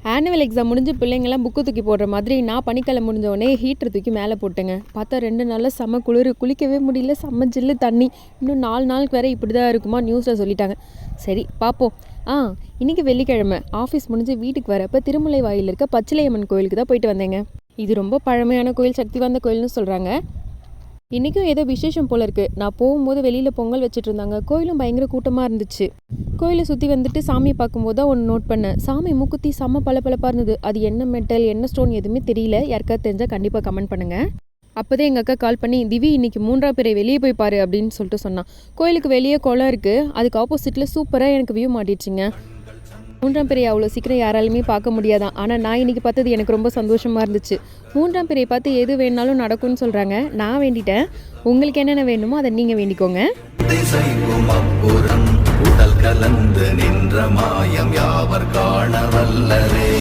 Annual exam முடிஞ்சு பிள்ளைங்கள்லாம் book தூக்கி போடுற மாதிரி நான் பனிக்காலம் முடிஞ்சவொடனே ஹீட்டர் தூக்கி மேலே போட்டேங்க. பார்த்தா 2 நாளில் செம்ம குளிர், குளிக்கவே முடியல, செம்ம ஜில்லு தண்ணி. இன்னும் 4 நாளுக்கு வேறு இப்படி தான் இருக்குமா நியூஸில் சொல்லிட்டாங்க. சரி பார்ப்போம். இன்றைக்கி வெள்ளிக்கிழமை ஆஃபீஸ் முடிஞ்சு வீட்டுக்கு வரப்போ திருமலை வாயில் இருக்க பச்சிலையம்மன் கோயிலுக்கு தான் போயிட்டு வந்தேங்க. இது ரொம்ப பழமையான கோயில், சக்தி வாய்ந்த கோயில்னு சொல்கிறாங்க. இன்றைக்கும் ஏதோ விசேஷம் போல் இருக்குது. நான் போகும்போது வெளியில் பொங்கல் வச்சுட்டு இருந்தாங்க. கோயிலும் பயங்கர கூட்டமாக இருந்துச்சு. கோயிலை சுற்றி வந்துட்டு சாமியை பார்க்கும்போது தான் ஒன்று நோட் பண்ணேன். சாமி மூக்குத்தி செம்ம பளபளப்பாக இருந்தது. அது என்ன மெட்டல் என்ன ஸ்டோன் எதுவுமே தெரியல. யாருக்காவது தெரிஞ்சால் கண்டிப்பாக கமெண்ட் பண்ணுங்கள். அப்போதே எங்கள் அக்கா கால் பண்ணி, திவி இன்றைக்கி 3ஆம் பிறை வெளியே போய் பாரு அப்படின்னு சொல்லிட்டு சொன்னான். கோயிலுக்கு வெளியே குளம் இருக்குது, அதுக்கு ஆப்போசிட்டில் சூப்பராக எனக்கு வியூ மாட்டிடுச்சிங்க. 3ஆம் பிறை அவ்வளோ சீக்கிரம் யாராலுமே பார்க்க முடியாதான். ஆனால் நான் இன்றைக்கி பார்த்தது எனக்கு ரொம்ப சந்தோஷமாக இருந்துச்சு. 3ஆம் பிறை பார்த்து எது வேணாலும் நடக்கும்னு சொல்கிறாங்க. நான் வேண்டிட்டேன். உங்களுக்கு என்னென்ன வேணுமோ அதை நீங்கள் வேண்டிக்கோங்க. உடல் கலந்து நின்ற மாயம் யாவர் காண வல்லரே.